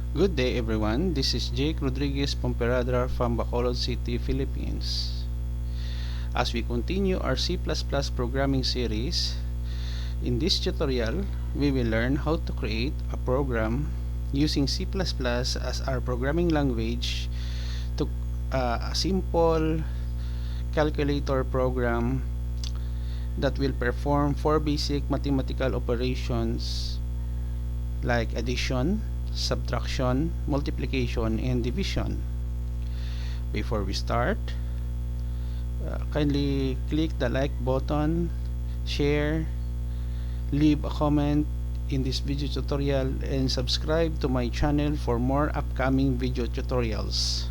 Good day everyone, this is Jake Rodriguez Pomperada from Bacolod City, Philippines. As we continue our C++ programming series, in this tutorial, we will learn how to create a program using C++ as our programming language to a simple calculator program that will perform 4 basic mathematical operations like addition, subtraction, multiplication, and division. Before we start, kindly click the like button, share, leave a comment in this video tutorial, and subscribe to my channel for more upcoming video tutorials.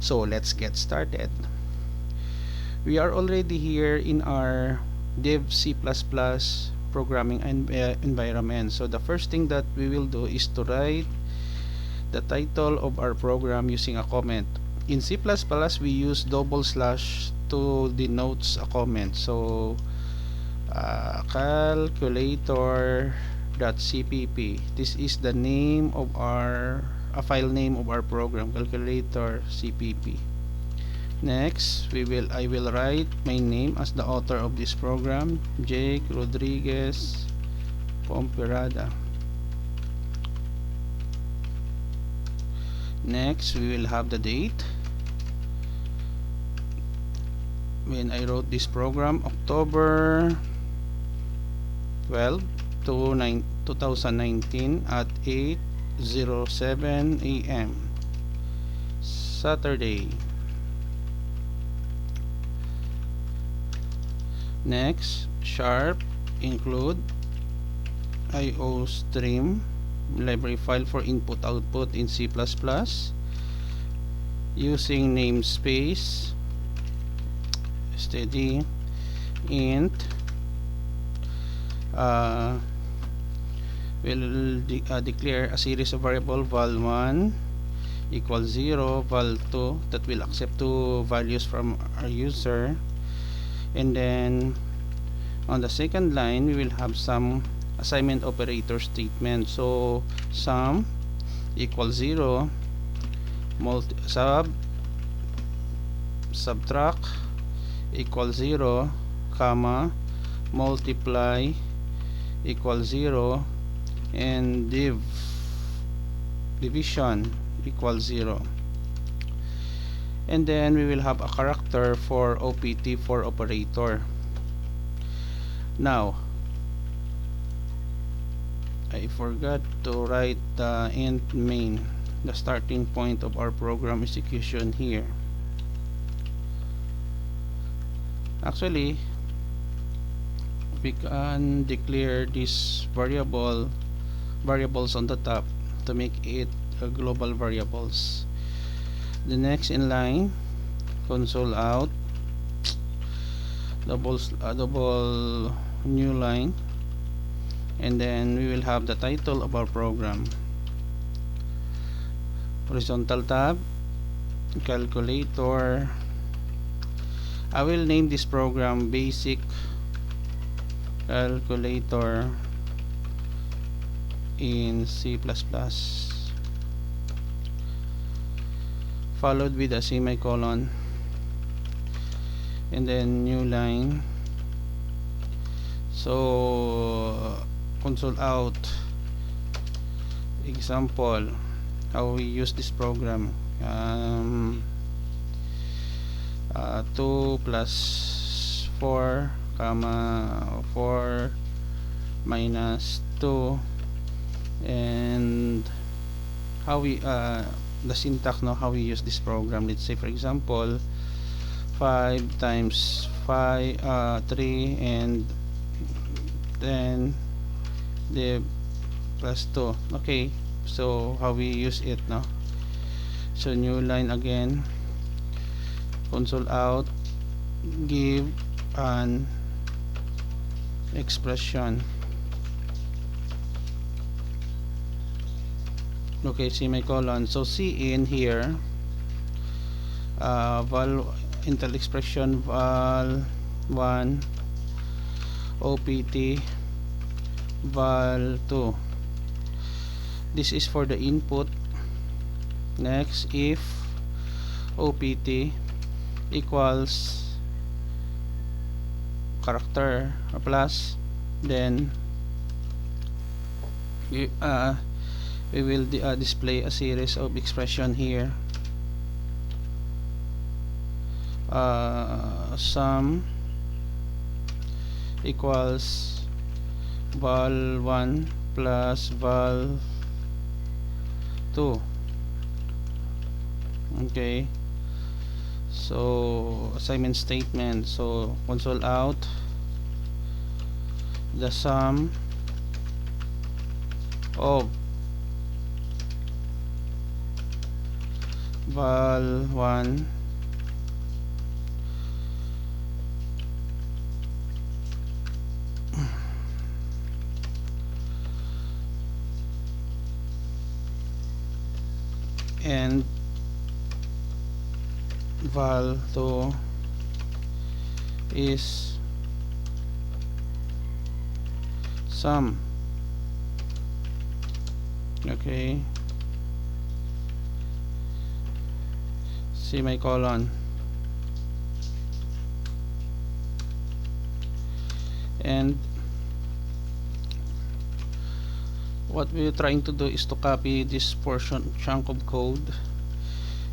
So let's get started. We are already here in our dev C++ programming environment. So the first thing that we will do is to write the title of our program using a comment. In C++, we use double slash to denote a comment. So calculator.cpp, this is the name of our file name of our program, calculator.cpp. Next, I will write my name as the author of this program, Jake Rodriguez Pomperada. Next, we will have the date when I wrote this program, October 12 to 2019 at 8:07 a.m. Saturday. Next, sharp include IOStream library file for input output in C++ using namespace steady int will declare a series of variable val1 equals 0, val2 that will accept two values from our user, and then on the second line we will have some assignment operator statement. So sum equals 0, subtract equals 0, comma, multiply equals 0, and division equals 0. And then we will have a character for OPT for operator. Now I forgot to write the int main, the starting point of our program execution here. Actually, we can declare this variables on the top to make it global variables. The next in line, console out, double new line, and then we will have the title of our program. Horizontal tab, calculator. I will name this program basic calculator in C++, followed with a semicolon, and then new line. So console out example how we use this program. 2 plus 4 comma 4 minus 2, and how we the syntax, how we use this program. Let's say for example 5 times 5 3 and then the plus 2. Okay, so how we use it now. So new line again, console out, give an expression. Okay, semicolon. So C in here, val intel expression val1 OPT val2. This is for the input Next, if opt equals character or plus, then we will display a series of expression here. Sum equals val1 plus val2. Okay, so assignment statement. So console out the sum of val1 and val2 is sum. Okay, semicolon, and what we're trying to do is to copy this portion chunk of code,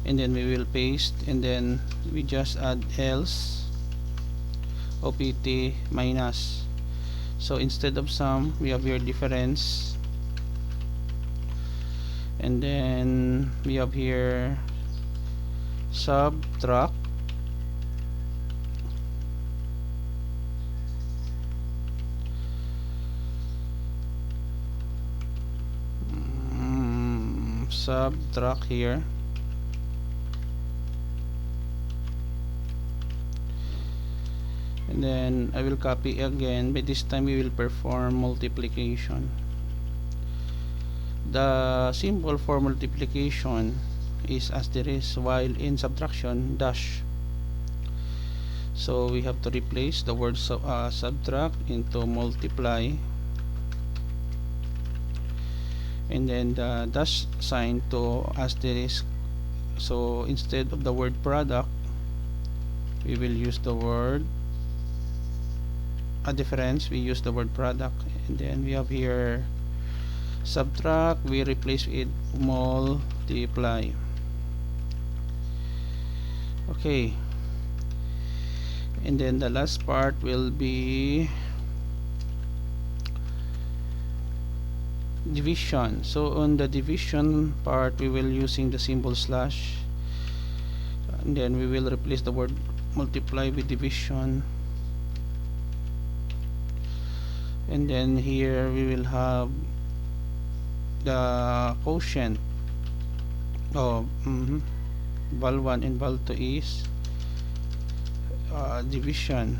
and then we will paste, and then we just add else opt minus. So instead of sum, we have here difference, and then we have here subtract, subtract here, and then I will copy again, but this time we will perform multiplication. The symbol for multiplication is asterisk, while in subtraction dash. So we have to replace the word subtract into multiply, and then the dash sign to asterisk. So instead of the word product, we will use the word a difference. We use the word product, and then we have here subtract, we replace it multiply. Okay, and then the last part will be division. So on the division part, we will using the symbol slash, and then we will replace the word multiply with division, and then here we will have the quotient of val1 and val2 is division.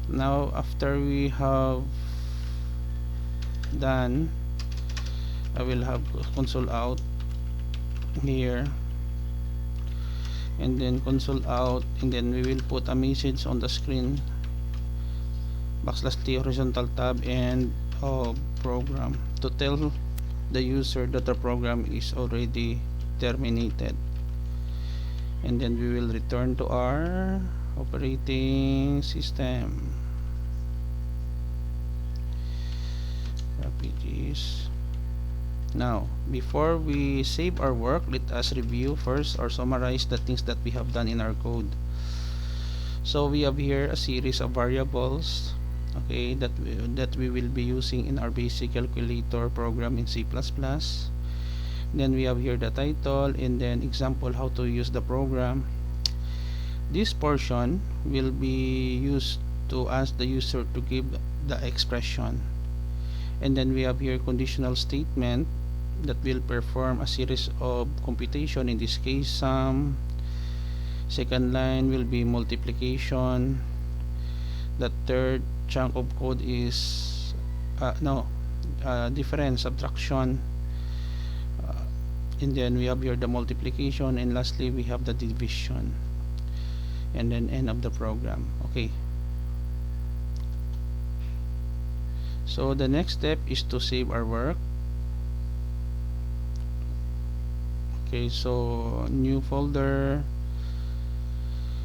Now after we have done, I will have console out here, and then console out, and then we will put a message on the screen, \t horizontal tab and program, to tell the user that the program is already terminated, and then we will return to our operating system. Copy this. Now before we save our work, let us review first or summarize the things that we have done in our code. So we have here a series of variables, okay, that we will be using in our basic calculator program in C++. Then we have here the title, and then example how to use the program. This portion will be used to ask the user to give the expression, and then we have here conditional statement that will perform a series of computation, in this case sum. Second line will be multiplication. The third chunk of code is difference, subtraction, and then we have here the multiplication, and lastly we have the division, and then end of the program. Okay, so the next step is to save our work. Okay, so new folder.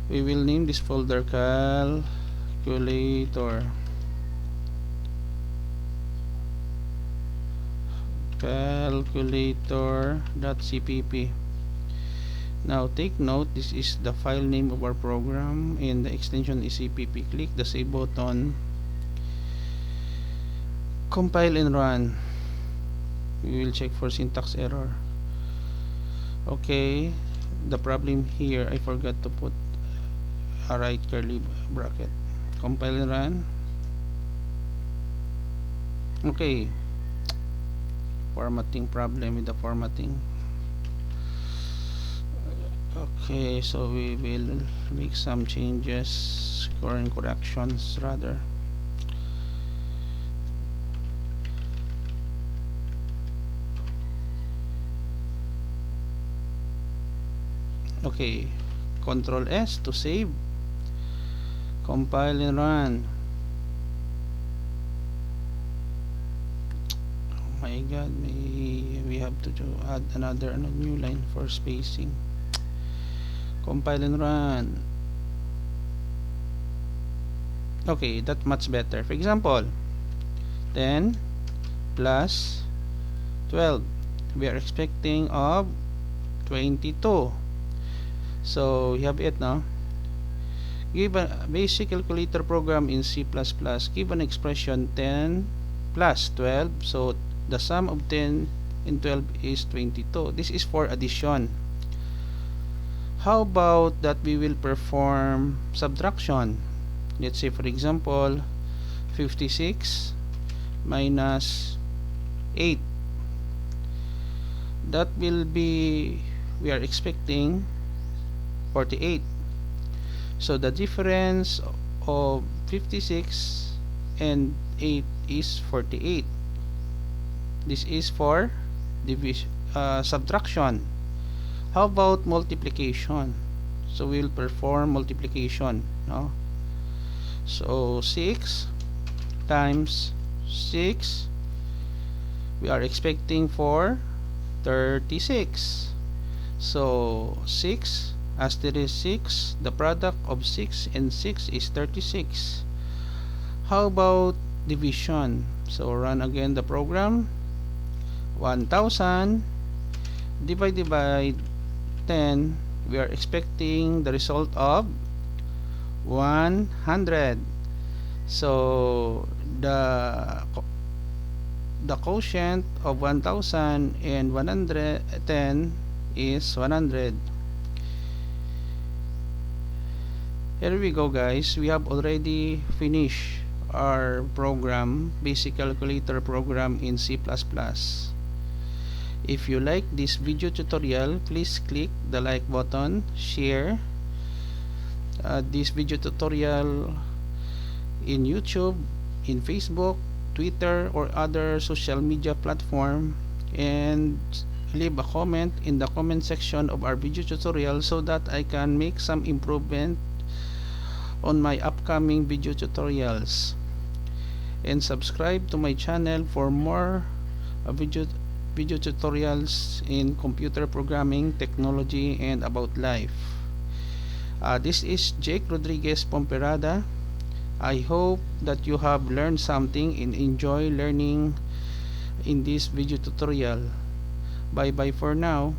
We will name this folder calculator.cpp. Now take note, this is the file name of our program and the extension is cpp. Click the save button, compile and run. We will check for syntax error. Okay, the problem here, I forgot to put a right curly bracket. Compile and run. Okay, formatting problem with the formatting. Okay, so we will make some changes, current corrections rather. Okay, Control S to save, compile and run. Oh my god, we have to add another new line for spacing. Compile and run. Okay, that's much better. For example, 10 plus 12, we are expecting of 22. So we have it now. Give a basic calculator program in C++. Give an expression 10 plus 12. So the sum of 10 and 12 is 22. This is for addition. How about that we will perform subtraction? Let's say for example 56 minus 8. That will be, we are expecting 48. So the difference of 56 and 8 is 48. This is for division, subtraction. How about multiplication? So we will perform multiplication, no? So 6 times 6, we are expecting for 36. So 6 asterisk 6, the product of 6 and 6 is 36. How about division? So run again the program. 1000 divided by 10, we are expecting the result of 100. So the quotient of 1000 and 110 is 100. Here we go guys, we have already finished our program, basic calculator program in C++. If you like this video tutorial, please click the like button, share this video tutorial in YouTube, in Facebook, Twitter, or other social media platform, and leave a comment in the comment section of our video tutorial so that I can make some improvement on my upcoming video tutorials. And subscribe to my channel for more video tutorials in computer programming, technology, and about life. This is Jake Rodriguez Pomperada. I hope that you have learned something and enjoy learning in this video tutorial. Bye bye for now.